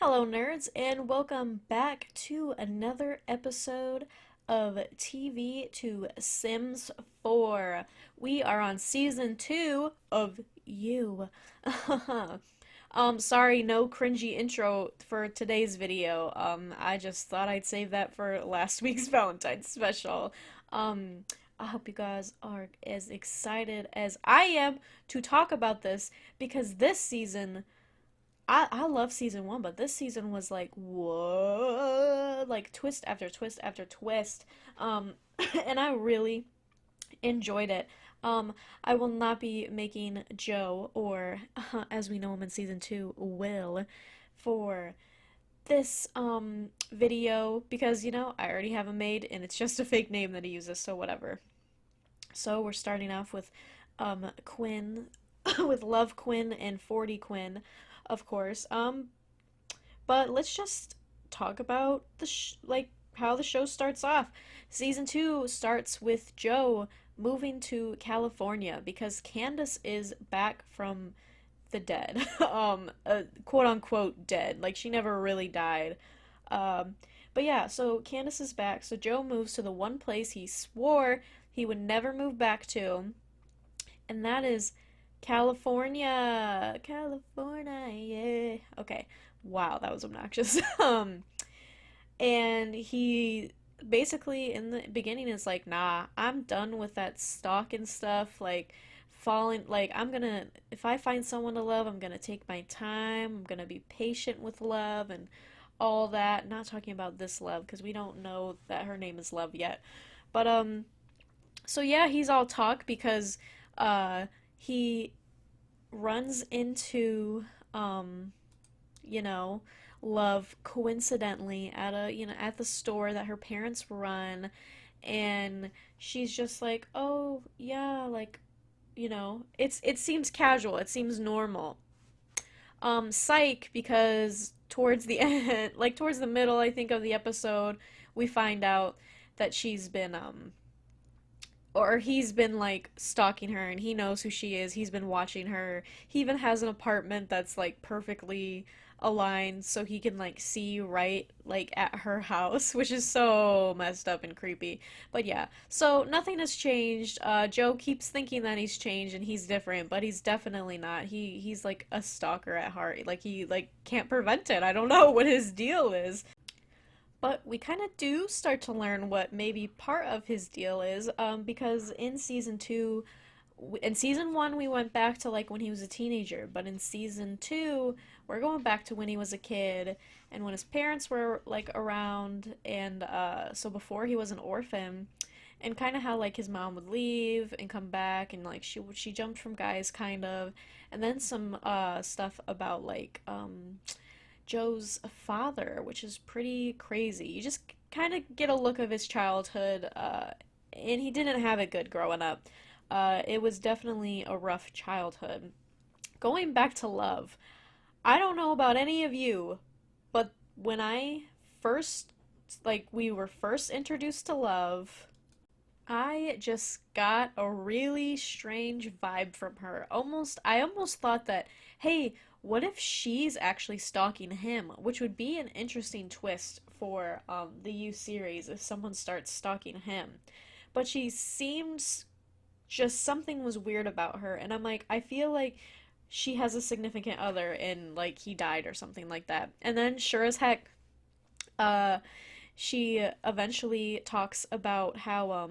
Hello, nerds, and welcome back to another episode of TV to Sims 4. We are on season 2 of You. Sorry, no cringy intro for today's video. I just thought I'd save that for last week's Valentine's special. Um, I hope you guys are as excited as I am to talk about this because this season I love season one, but this season was like, whoa, like twist after twist after twist. Um, and I really enjoyed it. I will not be making Joe, or as we know him in season two, Will, for this video because I already have him made and it's just a fake name that he uses, so whatever. So we're starting off with Quinn, with Love Quinn and 40 Quinn, of course. But let's just talk about like how the show starts off. Season 2 starts with Joe moving to California because Candace is back from the dead. Quote unquote dead. Like she never really died. Um, but yeah, so Candace is back. So Joe moves to the one place he swore he would never move back to, and that is California. California, yeah. Okay. Wow, that was obnoxious. And he basically in the beginning is like, "Nah, I'm done with that stalking stuff. Like falling like I'm going to if I find someone to love, I'm going to take my time. I'm going to be patient with love and all that. Not talking about this love because we don't know that her name is Love yet. But so yeah, he's all talk because uh he runs into um you know Love coincidentally at at the store that her parents run, and she's just like, "Oh, yeah, like, it seems casual, it seems normal." Psych, because towards the end, like towards the middle, I think, of the episode, we find out that she's been or he's been like stalking her and he knows who she is. He's been watching her. He even has an apartment that's like perfectly aligned so he can like see right like at her house, which is so messed up and creepy. But yeah, so nothing has changed. Joe keeps thinking that he's changed and he's different, but he's definitely not. He's like a stalker at heart. Like he like can't prevent it. I don't know what his deal is. But we kind of do start to learn what maybe part of his deal is, because in season two, in season one, we went back to like when he was a teenager, but in season two, we're going back to when he was a kid and when his parents were like around, and so before he was an orphan, and kind of how like his mom would leave and come back, and like she jumped from guys kind of, and then some stuff about like Joe's father, which is pretty crazy. You just kind of get a look of his childhood, and he didn't have it good growing up. It was definitely a rough childhood. Going back to Love, I don't know about any of you, but when I first, like, we were first introduced to Love, I just got a really strange vibe from her. I almost thought that, hey, what if she's actually stalking him? Which would be an interesting twist for the U series if someone starts stalking him. But she seems just something was weird about her, and I'm like, I feel like she has a significant other and like he died or something like that. And then sure as heck, uh, she eventually talks about how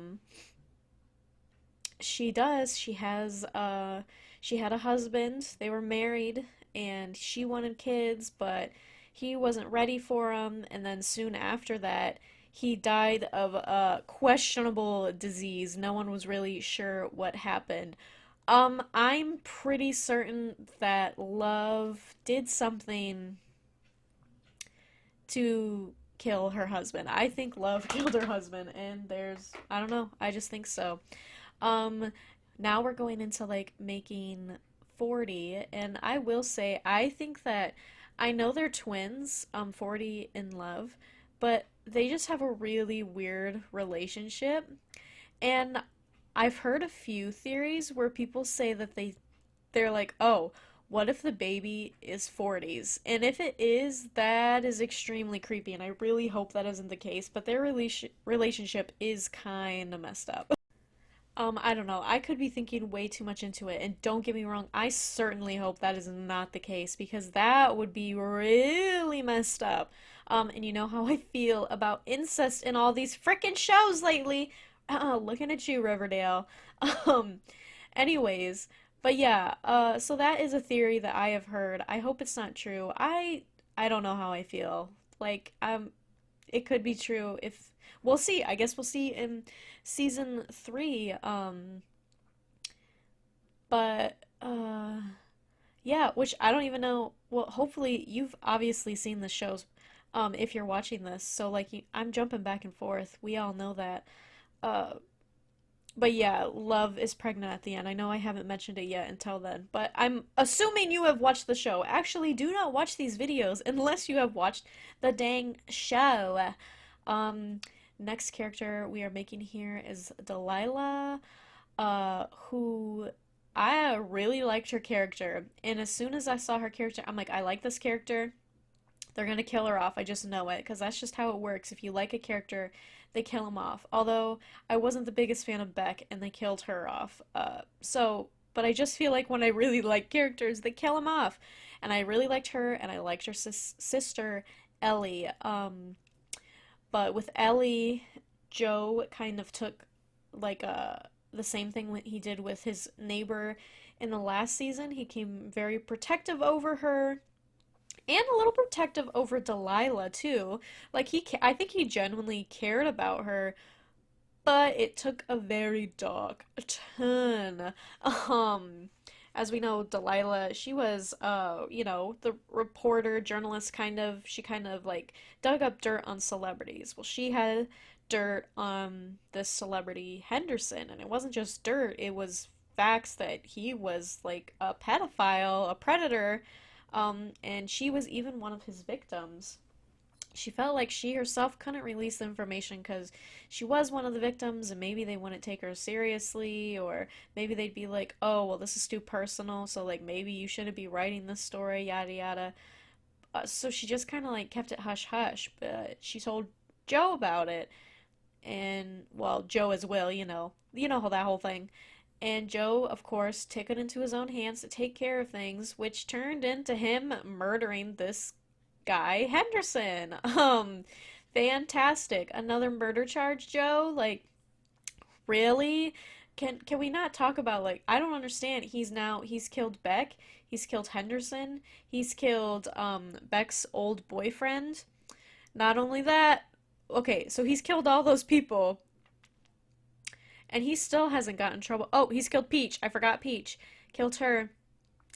she had a husband, they were married, and she wanted kids, but he wasn't ready for them, and then soon after that he died of a questionable disease. No one was really sure what happened. I'm pretty certain that Love did something to kill her husband. I think Love killed her husband, and I don't know, I just think so. Um, Now we're going into like making 40, and I will say I think that I know they're twins, 40 in Love, but they just have a really weird relationship. And I've heard a few theories where people say that they're like, "Oh, What if the baby is 40s? And if it is, that is extremely creepy, and I really hope that isn't the case, but their relationship is kind of messed up. I don't know. I could be thinking way too much into it, and don't get me wrong, I certainly hope that is not the case because that would be really messed up. And you know how I feel about incest in all these frickin' shows lately. Looking at you, Riverdale. Um, anyways, but yeah, so that is a theory that I have heard. I hope it's not true. I don't know how I feel. Like, it could be true if we'll see. I guess we'll see in season 3. But yeah, which I don't even know. Well, hopefully you've obviously seen the shows if you're watching this. So like I'm jumping back and forth. We all know that. Uh but yeah, Love is pregnant at the end. I know I haven't mentioned it yet until then, but I'm assuming you have watched the show. Actually, do not watch these videos unless you have watched the dang show. Um, Next character we are making here is Delilah, who I really liked her character. And as soon as I saw her character, I'm like, I like this character. They're gonna kill her off. I just know it because that's just how it works. If you like a character, they kill him off. Although I wasn't the biggest fan of Beck, and they killed her off. But I just feel like when I really like characters, they kill them off. And I really liked her, and I liked her sister Ellie. But with Ellie, Joe kind of took like the same thing he did with his neighbor in the last season. He came very protective over her and a little protective over Delilah too. Like I think he genuinely cared about her, but it took a very dark turn. Um, as we know, Delilah, she was, the reporter, journalist kind of. She kind of like dug up dirt on celebrities. Well, she had dirt on this celebrity Henderson, and it wasn't just dirt; it was facts that he was like a pedophile, a predator, and she was even one of his victims. She felt like she herself couldn't release the information because she was one of the victims and maybe they wouldn't take her seriously, or maybe they'd be like, oh, well, this is too personal, so like maybe you shouldn't be writing this story, yada yada. So she just kind of like kept it hush hush, but she told Joe about it, and well, Joe as well, how that whole thing. And Joe, of course, took it into his own hands to take care of things, which turned into him murdering this guy Henderson. Fantastic. Another murder charge, Joe? Like, really? Can we not talk about like I don't understand. He's killed Beck, he's killed Henderson, he's killed Beck's old boyfriend. Not only that, okay, so he's killed all those people and he still hasn't gotten in trouble. Oh, he's killed Peach. I forgot Peach. Killed her.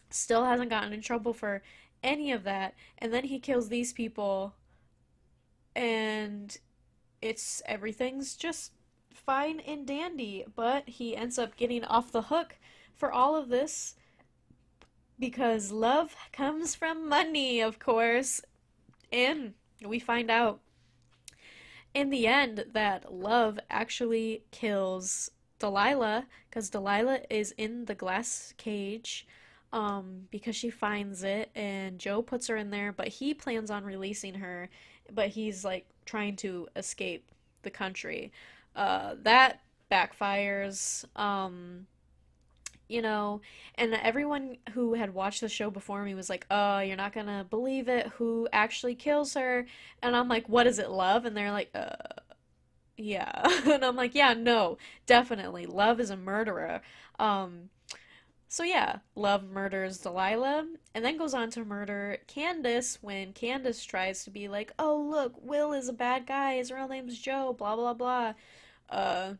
Still hasn't gotten in trouble for any of that. And then he kills these people and everything's just fine and dandy, but he ends up getting off the hook for all of this because love comes from money, of course. And we find out in the end that love actually kills Delilah because Delilah is in the glass cage because she finds it and Joe puts her in there, but he plans on releasing her, but he's like trying to escape the country. That backfires. You know, and everyone who had watched the show before me was like, "Oh, you're not gonna believe it. Who actually kills her?" And I'm like, "What is it, Love?" And they're like, yeah." And I'm like, "Yeah, no, definitely. Love is a murderer." Um, so yeah, Love murders Delilah and then goes on to murder Candace when Candace tries to be like, "Oh, look, Will is a bad guy. His real name's Joe, blah blah blah." Uh,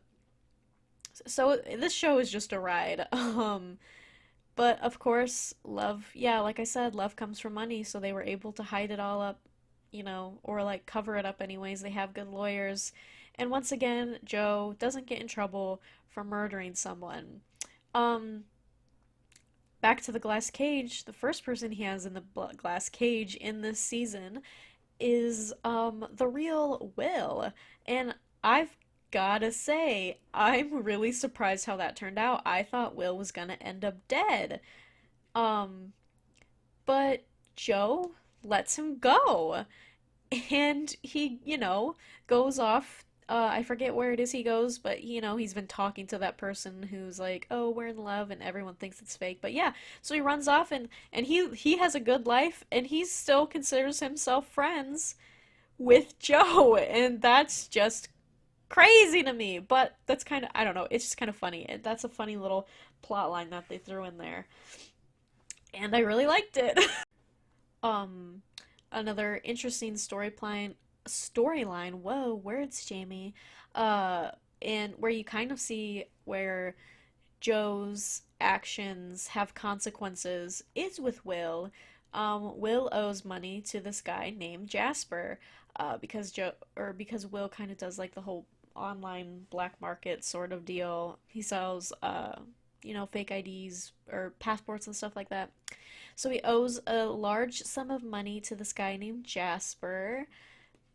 so this show is just a ride. But of course, love, yeah, like I said, love comes from money, so they were able to hide it all up, or like cover it up anyways. They have good lawyers. And once again, Joe doesn't get in trouble for murdering someone. Um, Back to the glass cage, the first person he has in the glass cage in this season is the real Will. And I've gotta say, I'm really surprised how that turned out. I thought Will was gonna end up dead. Um but Joe lets him go. And he, goes off. I forget where it is he goes, but he's been talking to that person who's like, "Oh, we're in love," and everyone thinks it's fake. But yeah, so he runs off, and he has a good life, and he still considers himself friends with Joe, and that's just crazy to me. But that's kind of, I don't know, it's just kind of funny. That's a funny little plot line that they threw in there, and I really liked it. Um, Another interesting storyline. Whoa, words, Jamie. Uh, and where you kind of see where Joe's actions have consequences is with Will. Will owes money to this guy named Jasper, because Will kind of does like the whole online black market sort of deal. He sells, fake IDs or passports and stuff like that. So he owes a large sum of money to this guy named Jasper,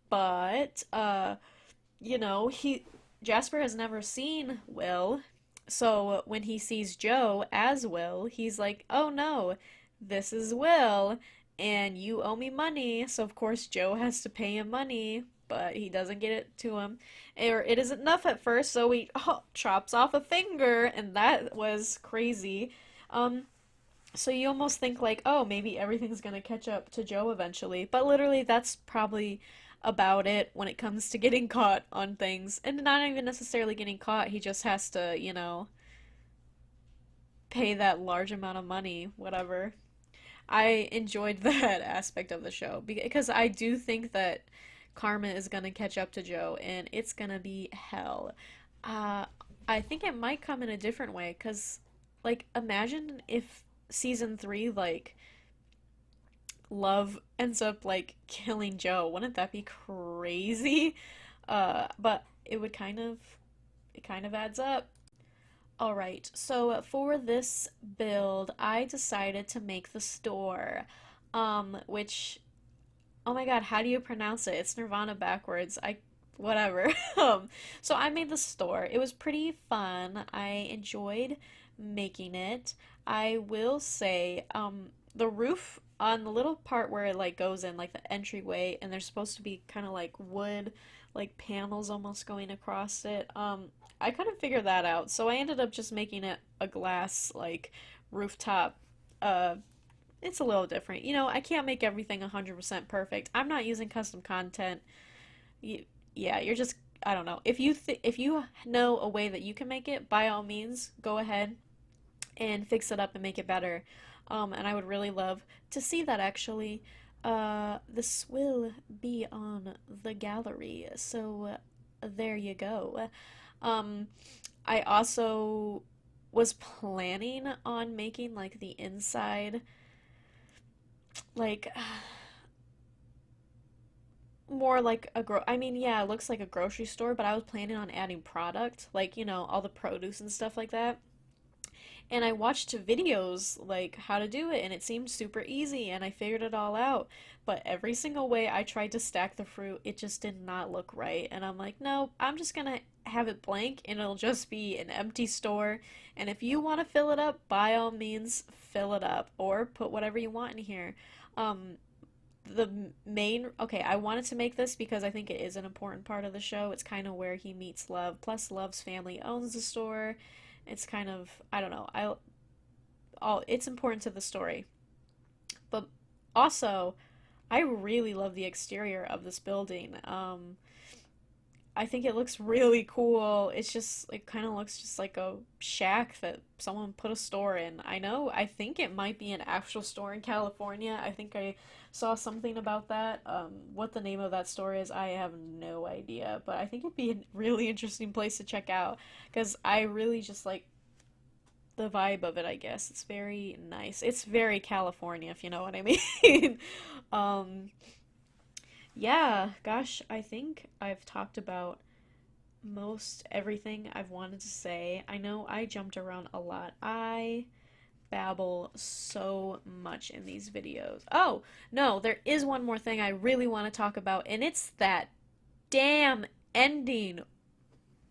but he Jasper has never seen Will. So when he sees Joe as Will, he's like, "Oh no, this is Will and you owe me money." So of course Joe has to pay him money, but he doesn't get it to him. Or it isn't enough at first, so he chops off a finger, and that was crazy. Um so you almost think like, oh, maybe everything's gonna catch up to Joe eventually. But literally, that's probably about it when it comes to getting caught on things. And not even necessarily getting caught, he just has to, pay that large amount of money, whatever. I enjoyed that aspect of the show because I do think that karma is gonna catch up to Joe and it's gonna be hell. Uh, I think it might come in a different way because, like, imagine if season three, like, Love ends up like killing Joe. Wouldn't that be crazy? But it kind of adds up. All right, so for this build, I decided to make the store, which, oh my God, how do you pronounce it? It's Nirvana backwards. Whatever. So I made the store. It was pretty fun. I enjoyed making it. I will say, the roof on the little part where it like goes in, like the entryway, and there's supposed to be kind of like wood, like panels almost going across it. I couldn't figure that out, so I ended up just making it a glass like rooftop. Uh, it's a little different. I can't make everything 100% perfect. I'm not using custom content. You, yeah, you're just, I don't know. If you know a way that you can make it, by all means, go ahead and fix it up and make it better. And I would really love to see that actually. This will be on the gallery, so there you go. Um, I also was planning on making like the inside like more like I mean, yeah, it looks like a grocery store, but I was planning on adding product, like, all the produce and stuff like that. And I watched videos like how to do it, and it seemed super easy, and I figured it all out. But every single way I tried to stack the fruit, it just did not look right. And I'm like, no, I'm just gonna have it blank, and it'll just be an empty store. And if you want to fill it up, by all means, fill it up, or put whatever you want in here. Um, the okay, I wanted to make this because I think it is an important part of the show. It's kind of where he meets Love, plus Love's family owns the store. It's kind of, I don't know, all it's important to the story. But also, I really love the exterior of this building. I think it looks really cool. It kind of looks just like a shack that someone put a store in. I think it might be an actual store in California. I think I saw something about that. What the name of that store is, I have no idea, but I think it'd be a really interesting place to check out because I really just like the vibe of it, I guess. It's very nice. It's very California, if you know what I mean. um, yeah, gosh, I think I've talked about most everything I've wanted to say. I know I jumped around a lot. I babble so much in these videos. Oh, no, there is one more thing I really want to talk about, and it's that damn ending.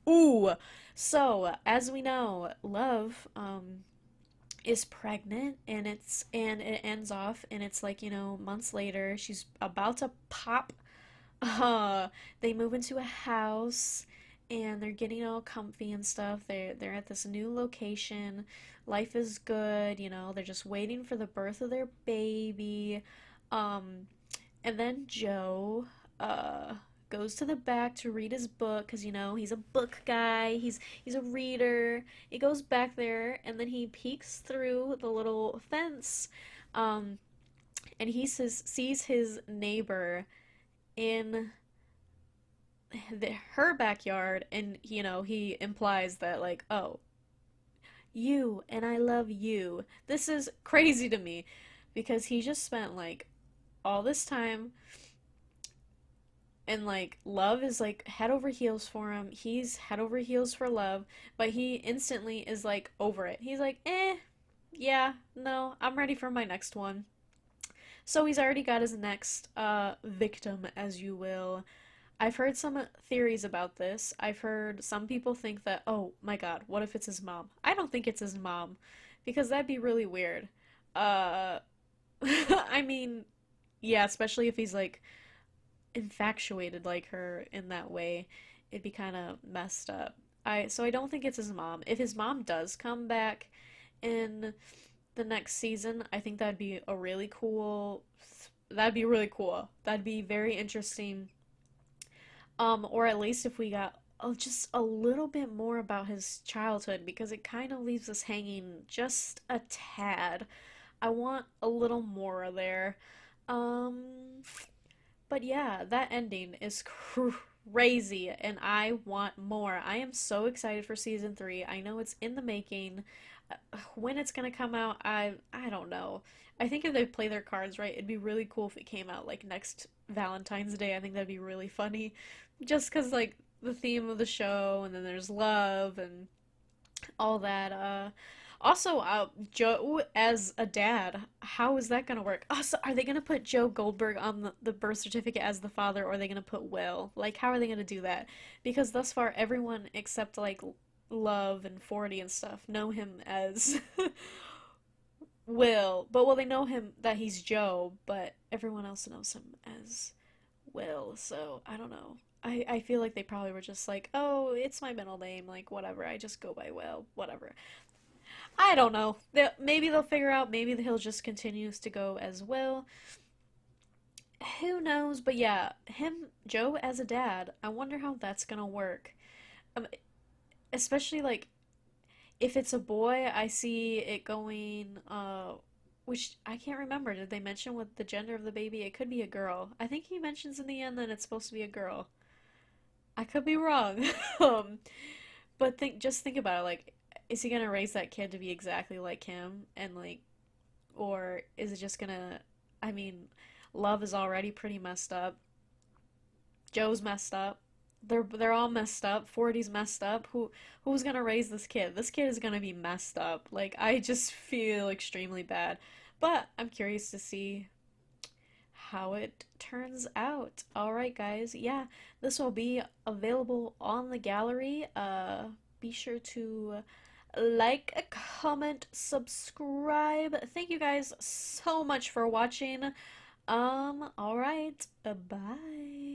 Ooh. So, as we know, Love, is pregnant, and it ends off and it's like, months later she's about to pop. uh they move into a house and they're getting all comfy and stuff. They're at this new location. Life is good, they're just waiting for the birth of their baby. um and then Joe uh goes to the back to read his book because he's a book guy. He's a reader. He goes back there and then he peeks through the little fence, um and sees his neighbor in her backyard, and he implies that, like, oh, you and I love you. This is crazy to me because he just spent like all this time, and like love is like head over heels for him. He's head over heels for love, but he instantly is like over it. He's like, yeah, no, I'm ready for my next one. So he's already got his next victim, as you will. I've heard some theories about this. I've heard some people think that, oh my god, what if it's his mom? I don't think it's his mom because that'd be really weird. Uh I mean, yeah, especially if he's like infatuated like her in that way, it'd be kind of messed up. I don't think it's his mom. If his mom does come back in the next season, I think that'd be really cool. That'd be very interesting. Or at least if we got just a little bit more about his childhood, because it kind of leaves us hanging just a tad. I want a little more there. Um, but yeah, that ending is crazy, and I want more. I am so excited for season three. I know it's in the making. When it's gonna come out, I don't know. I think if they play their cards right, it'd be really cool if it came out like next Valentine's Day. I think that'd be really funny, just because like the theme of the show, and then there's love and all that. Also, Joe as a dad, how is that gonna work? Also, are they gonna put Joe Goldberg on the birth certificate as the father, or are they gonna put Will? Like, how are they gonna do that? Because thus far, everyone except like Love and 40 and stuff know him as Will. But well, they know him that he's Joe, but everyone else knows him as Will. So I don't know. I feel like they probably were just like, oh, it's my middle name, like whatever. I just go by Will, whatever. I don't know. Maybe they'll figure out. Maybe he'll just continues to go as Will. Who knows? But yeah, Joe as a dad. I wonder how that's gonna work. Um, Especially like if it's a boy, I see it going. Which I can't remember. Did they mention what the gender of the baby? It could be a girl. I think he mentions in the end that it's supposed to be a girl. I could be wrong. um, but just think about it. Like, is he gonna raise that kid to be exactly like him, and like, or is it just gonna? I mean, Love is already pretty messed up. Joe's messed up. They're all messed up. 40's messed up. Who's gonna raise this kid? This kid is gonna be messed up. Like, I just feel extremely bad. But I'm curious to see how it turns out. All right, guys. Yeah, this will be available on the gallery. Be sure to like, comment, subscribe. Thank you guys so much for watching. All right. Bye.